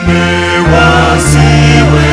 me wasiwe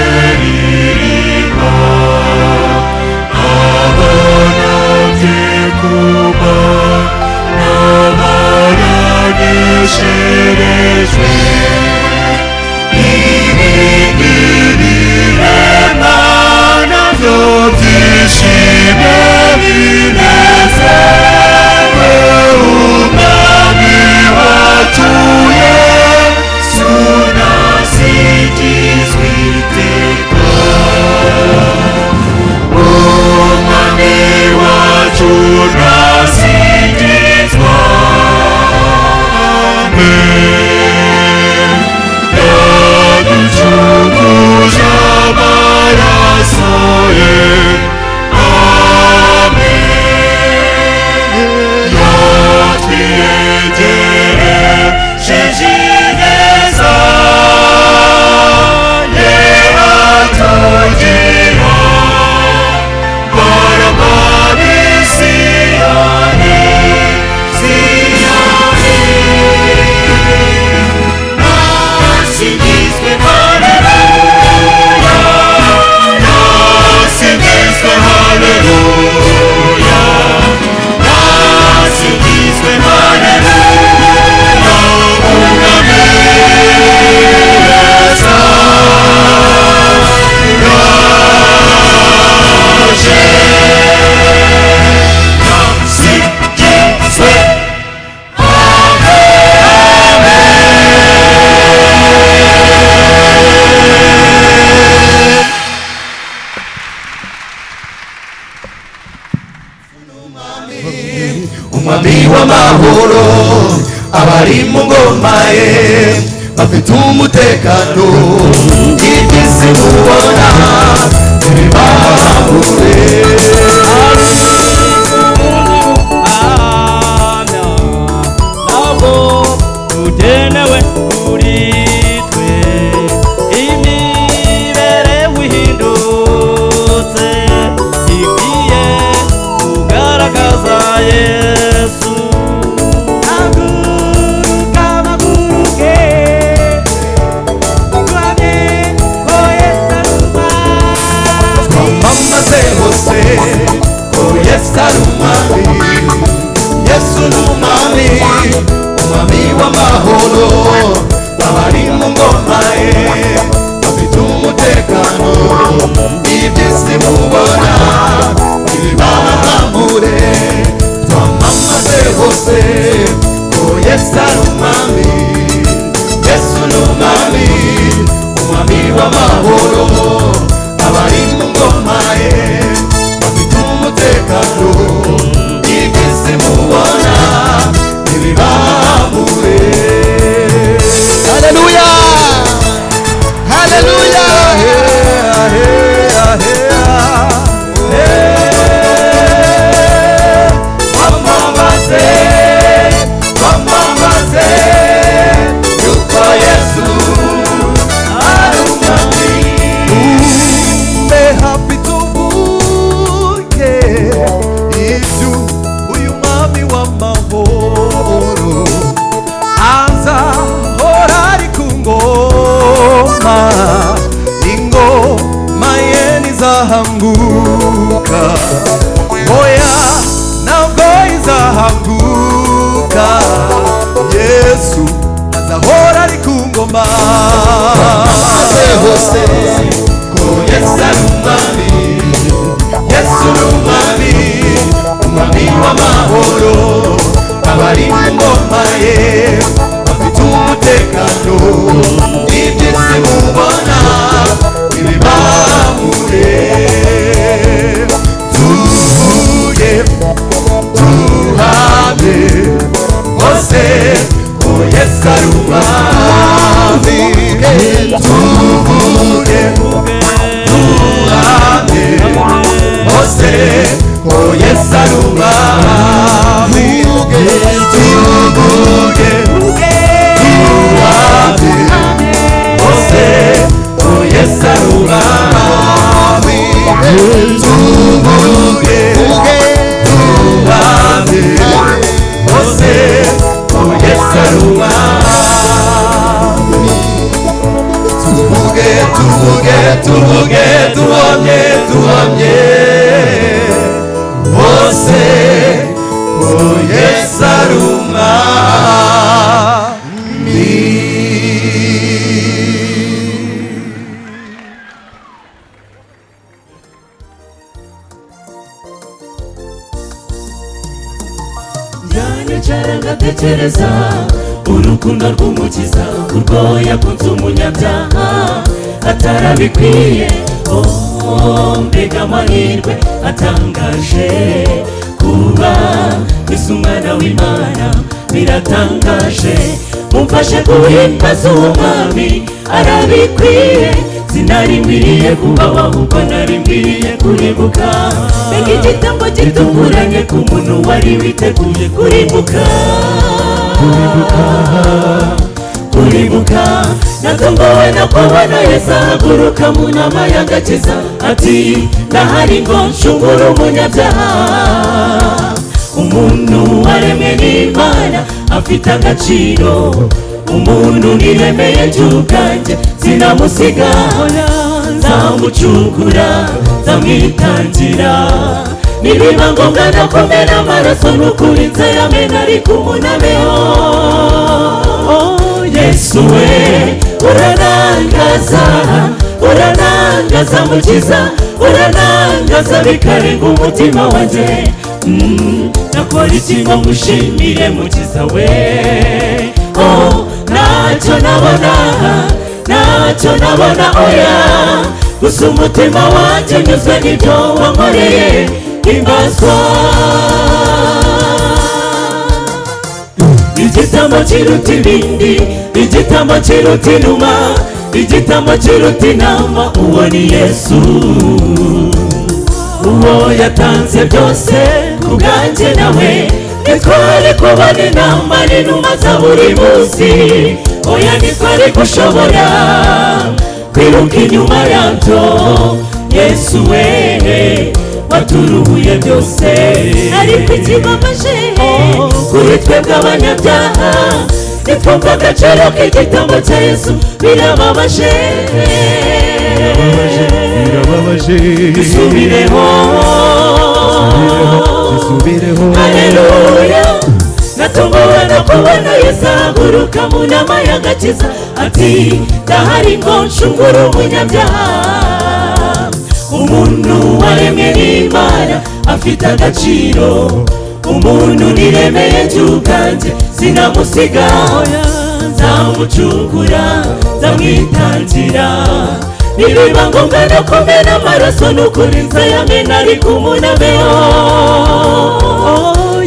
ngoma ye bafite umutekano iby'isi mubona ntibibabure ntabwo tugenewe kuri twe imibereho ihindutse ikwiye kugaragaza Yesu. twamamaze hose ko Yesu ari umwami, Yesu ni umwami, umwami w'amahoro, abari mu ngoma ye bafite umutekano iby'isi mubona ntibibabure. twamamaze hose ko Yesu ari umwami, Yesu ni umwami, umwami w'amahoro, abari mu ngoma ye bafite umutekano iby'isi mubona ntibibabure. Haleluya, haleluya, twamamaze twamamaze yuko Yesu ari umwami. happy tuvuge ibyo uyu mwami w'amahoro azahora ari ku ngoma, ingoma ye ntizahanguka, oya ntabwo izahanguka, Yesu azahora ari ku ngoma. twamamaze hose ko Yesu ari umwami, Yesu ni umwami, umwami w'amahoro, abari mu ngoma ye bafite umutekano iby'isi mubona ntibibabure. tuvuge tuhamye hose ko Yesu ari umwami, tuvuge tuhamye hose ko Yesu ari umwami, tuvuge tuhamye hose ko Yesu ari umwami, tuvuge tuhamye hose ko Yesu ari umwami. tuvuge tuvuge tuvuge tuhamye tuhamye hose ko Yesu ari umwami. Yanicara ngatekereza urukundo rw'umukiza urwo yakunze umunyabyaha atarabikwiye. mbega amahirwe atangaje kuba isi umwana w'Imana biratangaje. mumfashe guhimbaza uwo mwami arabikwiye, sinarimbiriye kubaho ahubwo narimbiriye kurimbuka. mbega igitambo gitunguranye ku muntu wari witeguye kurimbuka. natombowe no kubona Yesu ahaguruka mu nama y'agakiza ati ndahari ngo nshungure umunyabyaha. umuntu waremwe n'Imana afite agaciro, umuntu niremeye ry'ubwanjye sinamusiga, nzamucungura nzamwitangira. nibiba ngombwa no kumena amaraso n'ukuri nzayamena ariko umunameho. Yesu we uranangaza, uranangaza mukiza, uranangaza bikarenga umutima wanjye. nakora iki ngo ngushimire mukiza we? ntacyo nabona oya, gusa umutima wanjye unyuzwe n'ibyo wankoreye. himbazwa igitambo kiruta ibindi, igitambo kiruta inuma, igitambo kiruta intama, uwo ni Yesu. Uwo yatanze byose ku bwanjye nawe, ntitwari kubona intama n'inuma za buri munsi, oya ntitwari gushobora kwiruka inyuma yabyo. Yesu we waturuhuye byose, ariko ikibabaje kuri twebwe abanyabyaha, nitwumva agaciro k'igitambo cya Yesu. Birababaje, birababaje, bisubireho, bisubireho. Haleluya. Natunguwe no kubona Yesu ahaguruka mu nama y'agakiza, ati ndahari ngo nshungure umunyabyaha. Umuntu waremwe n'Imana afite agaciro, umuntu niremeye by'ubwanjye sinamusiga, nzamucungura nzamwitangira, nibiba ngombwa no kumena amaraso n'ukuri nzayamena, ariko umunabeho.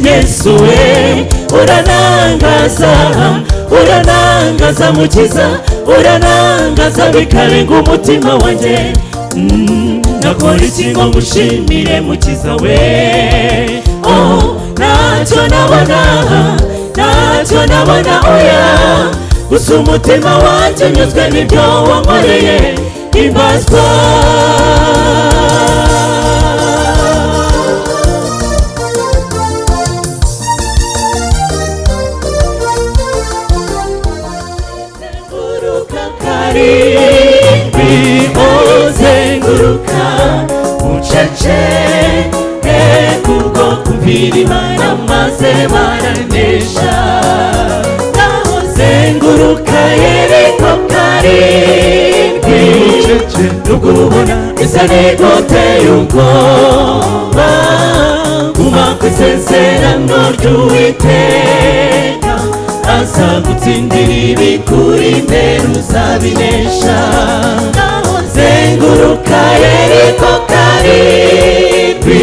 Yesu we uranangaza, uranangaza mukiza, uranangaza bikarenga umutima wanjye. Nakora iki ngo ngushimire mukiza we? Ntacyo nabona, ntacyo nabona oya, gusa umutima wanjye unyuzwe n'ibyo wankoreye. Himbazwa zenguruka karindwi, zenguruka ucece, kubwo kumvira Imana maze baranesha. Naho zenguruka Yeriko karindwi, nubwo ubona bisa n'iguteye ubwoba, guma ku isezerano ry'Uwiteka, azagutsindira ibikuri imbere uzabinesha. Naho zenguruka Yeriko karindwi,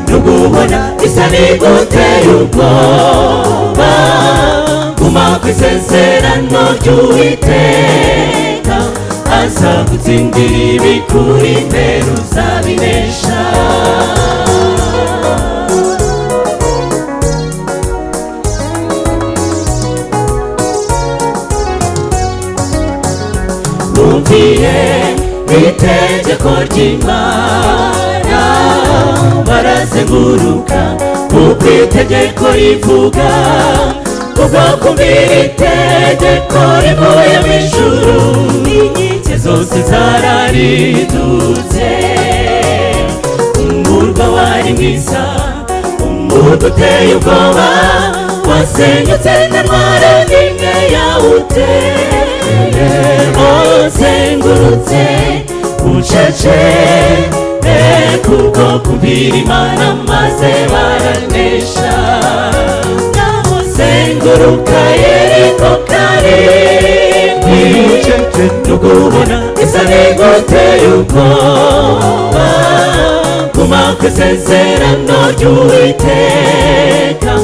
nubwo ubona bisa n'iguteye ubwoba, guma ku isezerano ry'Uwiteka, azagutsindira ibikuri imbere uzabinesha. Bumviye itegeko ry'Imana, barazenguruka kuko itegeko rivuga, kubwo kumvira itegeko rivuye mu ijuru, inkike zose zararidutse. Umurwa wari mwiza, umurwa uteye ubwoba, wasenyutse na ntwaro n'imwe yawuteye. Zengurutse ucece, kubwo kumvira Imana maze baranesha. Naho zenguruka Yeriko karindwi, nubwo ubona bisa n'iguteye ubwoba, guma ku isezerano ry'Uwiteka,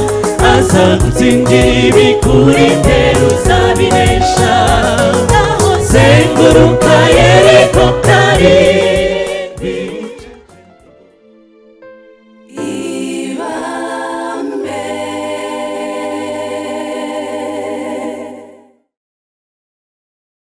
azagutsindira ibikuri imbere uzabinesha. Naho zenguruka Yeriko karindwi,